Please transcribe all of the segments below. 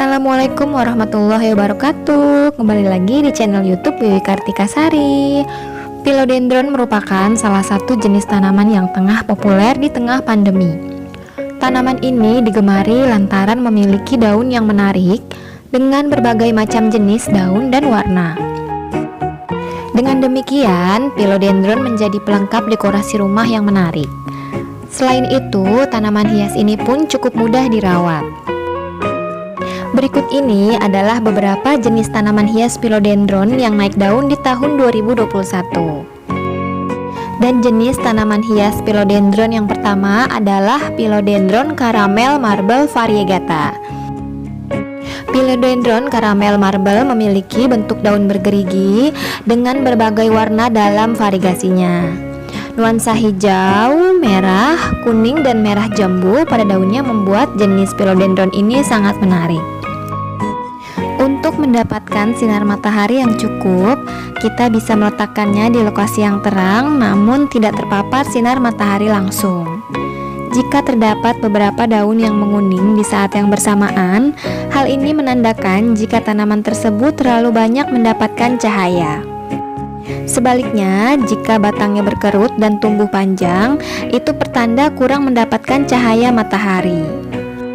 Assalamualaikum warahmatullahi wabarakatuh. Kembali lagi di channel YouTube Wiwi Kartika Sari. Philodendron merupakan salah satu jenis tanaman yang tengah populer di tengah pandemi. Tanaman ini digemari lantaran memiliki daun yang menarik dengan berbagai macam jenis daun dan warna. Dengan demikian, philodendron menjadi pelengkap dekorasi rumah yang menarik. Selain itu, tanaman hias ini pun cukup mudah dirawat. Berikut ini adalah beberapa jenis tanaman hias philodendron yang naik daun di tahun 2021. Dan jenis tanaman hias philodendron yang pertama adalah Philodendron Caramel Marble Variegata. Philodendron Caramel Marble memiliki bentuk daun bergerigi dengan berbagai warna dalam variegasinya. Nuansa hijau, merah, kuning, dan merah jambu pada daunnya membuat jenis philodendron ini sangat menarik. Untuk mendapatkan sinar matahari yang cukup, kita bisa meletakkannya di lokasi yang terang namun tidak terpapar sinar matahari langsung. Jika terdapat beberapa daun yang menguning di saat yang bersamaan, hal ini menandakan jika tanaman tersebut terlalu banyak mendapatkan cahaya. Sebaliknya, jika batangnya berkerut dan tumbuh panjang, itu pertanda kurang mendapatkan cahaya matahari.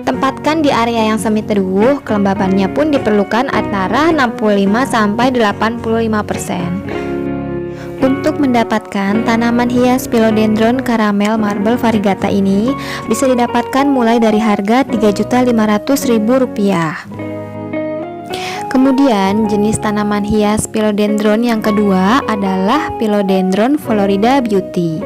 Tempatkan di area yang semi teduh, kelembabannya pun diperlukan antara 65-85%. Untuk mendapatkan tanaman hias Philodendron Caramel Marble Variegata ini bisa didapatkan mulai dari harga Rp3.500.000. Kemudian jenis tanaman hias philodendron yang kedua adalah Philodendron Florida Beauty.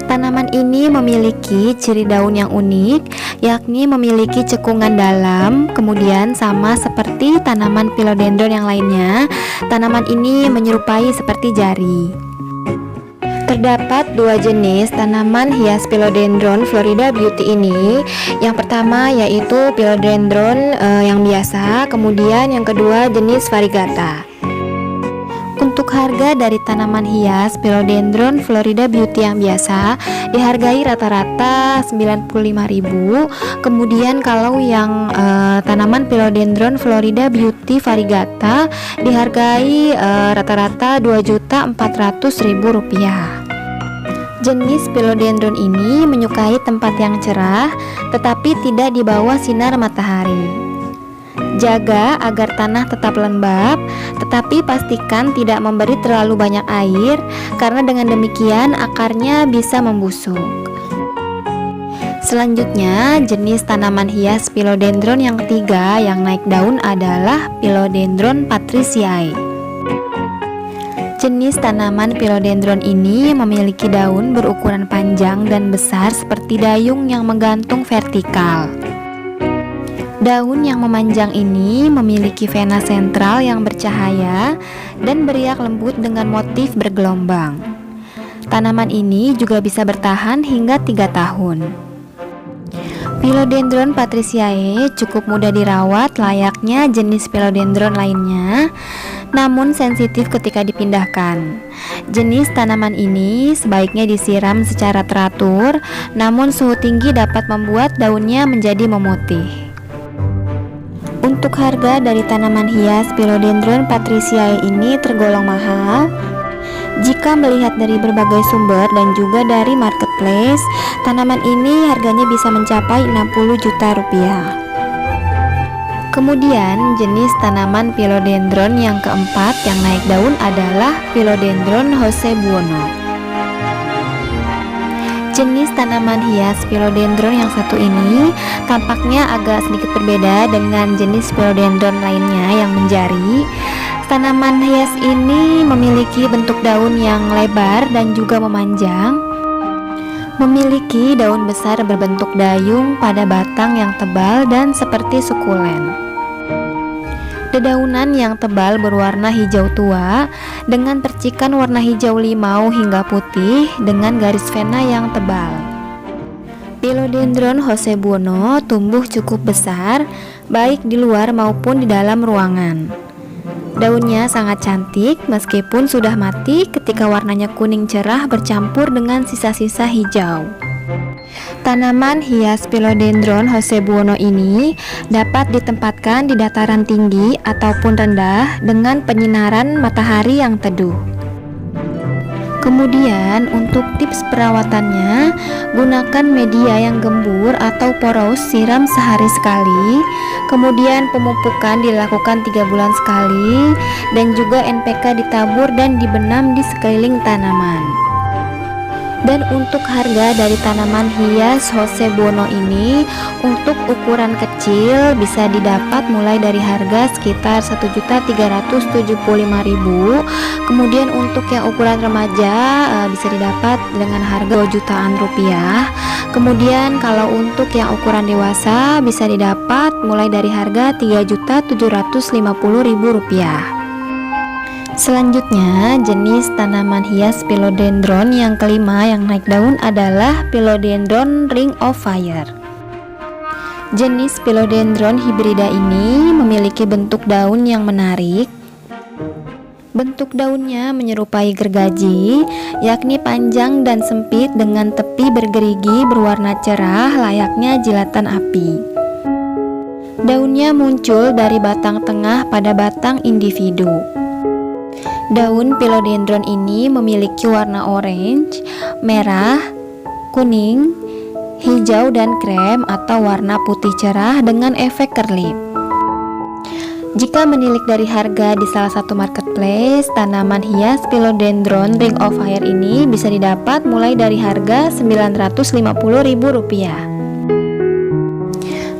Tanaman ini memiliki ciri daun yang unik, yakni memiliki cekungan dalam. Kemudian sama seperti tanaman philodendron yang lainnya, tanaman ini menyerupai seperti jari. Terdapat dua jenis tanaman hias Philodendron Florida Beauty ini. Yang pertama yaitu Philodendron yang biasa, kemudian yang kedua jenis Variegata. Untuk harga dari tanaman hias Philodendron Florida Beauty yang biasa dihargai rata-rata Rp95.000. Kemudian kalau yang tanaman Philodendron Florida Beauty Variegata dihargai rata-rata Rp2.400.000. Jenis philodendron ini menyukai tempat yang cerah tetapi tidak di bawah sinar matahari. Jaga agar tanah tetap lembab, tetapi pastikan tidak memberi terlalu banyak air karena dengan demikian akarnya bisa membusuk. Selanjutnya, jenis tanaman hias philodendron yang ketiga yang naik daun adalah Philodendron Patriciae. Jenis tanaman philodendron ini memiliki daun berukuran panjang dan besar seperti dayung yang menggantung vertikal. Daun yang memanjang ini memiliki vena sentral yang bercahaya dan beriak lembut dengan motif bergelombang. Tanaman ini juga bisa bertahan hingga 3 tahun. Philodendron Patriciae cukup mudah dirawat layaknya jenis philodendron lainnya, namun sensitif ketika dipindahkan. Jenis tanaman ini sebaiknya disiram secara teratur, namun suhu tinggi dapat membuat daunnya menjadi memutih. Untuk harga dari tanaman hias Philodendron Patriciae ini tergolong mahal. Jika melihat dari berbagai sumber dan juga dari marketplace, tanaman ini harganya bisa mencapai Rp60 juta. Kemudian jenis tanaman philodendron yang keempat yang naik daun adalah Philodendron Josebuono. Jenis tanaman hias philodendron yang satu ini tampaknya agak sedikit berbeda dengan jenis philodendron lainnya yang menjari. Tanaman hias ini memiliki bentuk daun yang lebar dan juga memanjang. Memiliki daun besar berbentuk dayung pada batang yang tebal dan seperti sukulen. Dedaunan yang tebal berwarna hijau tua dengan percikan warna hijau limau hingga putih dengan garis vena yang tebal. Philodendron Josebuono tumbuh cukup besar baik di luar maupun di dalam ruangan. Daunnya sangat cantik meskipun sudah mati ketika warnanya kuning cerah bercampur dengan sisa-sisa hijau. Tanaman hias Philodendron Hosebuono ini dapat ditempatkan di dataran tinggi ataupun rendah dengan penyinaran matahari yang teduh. Kemudian untuk tips perawatannya, gunakan media yang gembur atau poros, siram sehari sekali. Kemudian pemupukan dilakukan 3 bulan sekali, dan juga NPK ditabur dan dibenam di sekeliling tanaman. Dan untuk harga dari tanaman hias Hosebuono ini, untuk ukuran kecil bisa didapat mulai dari harga sekitar 1.375.000. Kemudian untuk yang ukuran remaja bisa didapat dengan harga 2 jutaan rupiah. Kemudian kalau untuk yang ukuran dewasa bisa didapat mulai dari harga 3.750.000 rupiah. Selanjutnya, jenis tanaman hias Philodendron yang kelima yang naik daun adalah Philodendron Ring of Fire. Jenis Philodendron hibrida ini memiliki bentuk daun yang menarik. Bentuk daunnya menyerupai gergaji, yakni panjang dan sempit dengan tepi bergerigi berwarna cerah layaknya jilatan api. Daunnya muncul dari batang tengah pada batang individu. Daun Philodendron ini memiliki warna orange, merah, kuning, hijau, dan krem atau warna putih cerah dengan efek kerlip. Jika menilik dari harga di salah satu marketplace, tanaman hias Philodendron Ring of Fire ini bisa didapat mulai dari harga Rp950.000.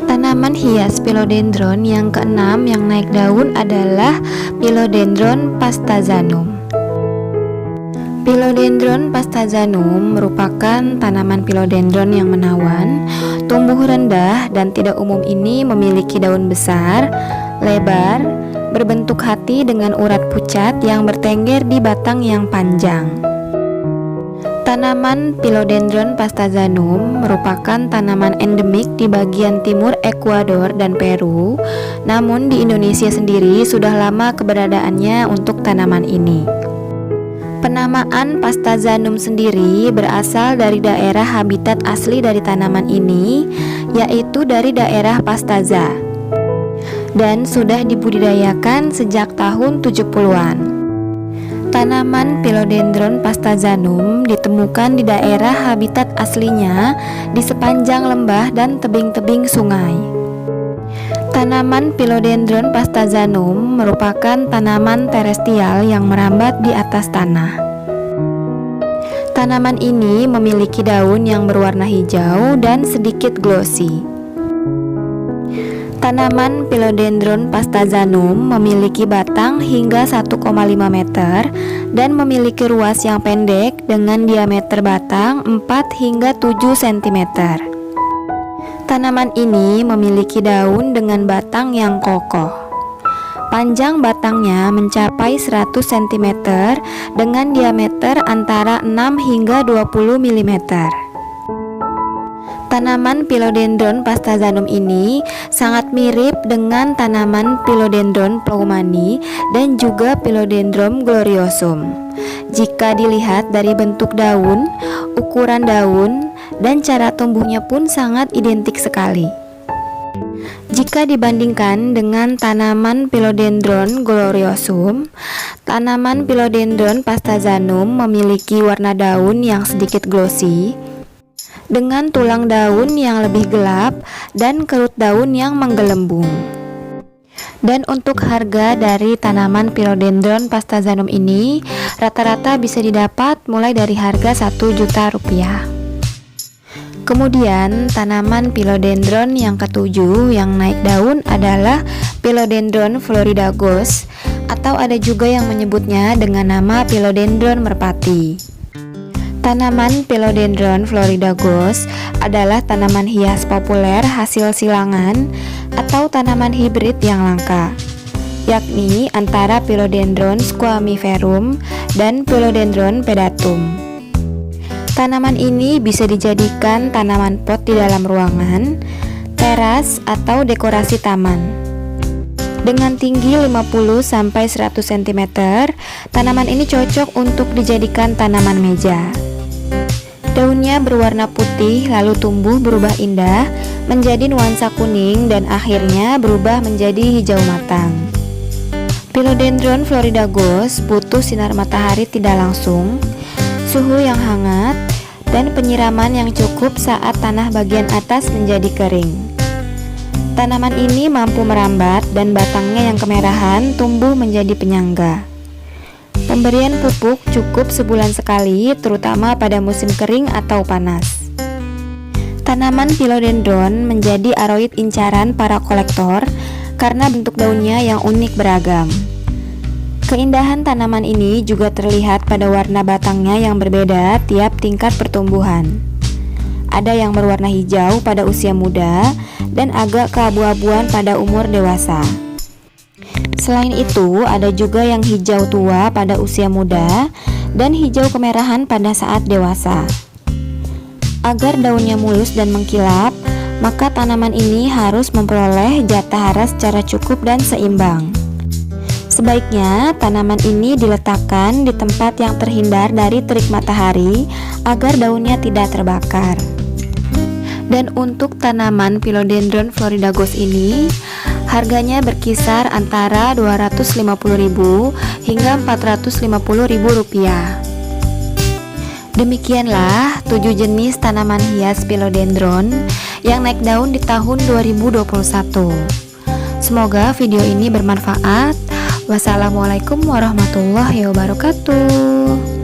Tanaman hias Philodendron yang keenam yang naik daun adalah Philodendron Pastazanum. Philodendron Pastazanum merupakan tanaman Philodendron yang menawan, tumbuh rendah dan tidak umum. Ini memiliki daun besar, lebar, berbentuk hati dengan urat pucat yang bertengger di batang yang panjang. Tanaman Philodendron Pastazanum merupakan tanaman endemik di bagian timur Ekuador dan Peru. Namun di Indonesia sendiri sudah lama keberadaannya untuk tanaman ini. Penamaan Pastazanum sendiri berasal dari daerah habitat asli dari tanaman ini, yaitu dari daerah Pastaza, dan sudah dibudidayakan sejak tahun 70-an. Tanaman Philodendron Pastazanum ditemukan di daerah habitat aslinya di sepanjang lembah dan tebing-tebing sungai. Tanaman Philodendron Pastazanum merupakan tanaman terestial yang merambat di atas tanah. Tanaman ini memiliki daun yang berwarna hijau dan sedikit glossy. Tanaman Philodendron Pastazanum memiliki batang hingga 1,5 meter dan memiliki ruas yang pendek dengan diameter batang 4 hingga 7 cm. Tanaman ini memiliki daun dengan batang yang kokoh. Panjang batangnya mencapai 100 cm dengan diameter antara 6 hingga 20 mm. Tanaman Philodendron Pastazanum ini sangat mirip dengan tanaman Philodendron Ploumani dan juga Philodendron gloriosum. Jika dilihat dari bentuk daun, ukuran daun, dan cara tumbuhnya pun sangat identik sekali. Jika dibandingkan dengan tanaman Philodendron gloriosum, tanaman Philodendron Pastazanum memiliki warna daun yang sedikit glossy, dengan tulang daun yang lebih gelap dan kerut daun yang menggelembung. Dan untuk harga dari tanaman Philodendron Pastazanum ini rata-rata bisa didapat mulai dari harga 1 juta rupiah. Kemudian tanaman Philodendron yang ketujuh yang naik daun adalah Philodendron floridagos, atau ada juga yang menyebutnya dengan nama Philodendron merpati. Tanaman Philodendron floridagos adalah tanaman hias populer hasil silangan atau tanaman hibrid yang langka, yakni antara Philodendron squamiferum dan Philodendron pedatum. Tanaman ini bisa dijadikan tanaman pot di dalam ruangan, teras, atau dekorasi taman. Dengan tinggi 50-100 cm, tanaman ini cocok untuk dijadikan tanaman meja. Daunnya berwarna putih lalu tumbuh berubah indah menjadi nuansa kuning dan akhirnya berubah menjadi hijau matang. Philodendron floridagos butuh sinar matahari tidak langsung, suhu yang hangat, dan penyiraman yang cukup saat tanah bagian atas menjadi kering. Tanaman ini mampu merambat dan batangnya yang kemerahan tumbuh menjadi penyangga. Pemberian pupuk cukup sebulan sekali, terutama pada musim kering atau panas. Tanaman philodendron menjadi aroid incaran para kolektor karena bentuk daunnya yang unik beragam. Keindahan tanaman ini juga terlihat pada warna batangnya yang berbeda tiap tingkat pertumbuhan. Ada yang berwarna hijau pada usia muda dan agak keabu-abuan pada umur dewasa. Selain itu, ada juga yang hijau tua pada usia muda dan hijau kemerahan pada saat dewasa. Agar daunnya mulus dan mengkilap, maka tanaman ini harus memperoleh jatah hara secara cukup dan seimbang. Sebaiknya tanaman ini diletakkan di tempat yang terhindar dari terik matahari agar daunnya tidak terbakar. Dan untuk tanaman Philodendron floridagos ini, harganya berkisar antara Rp250.000 hingga Rp450.000. Demikianlah 7 jenis tanaman hias philodendron yang naik daun di tahun 2021. Semoga video ini bermanfaat. Wassalamualaikum warahmatullahi wabarakatuh.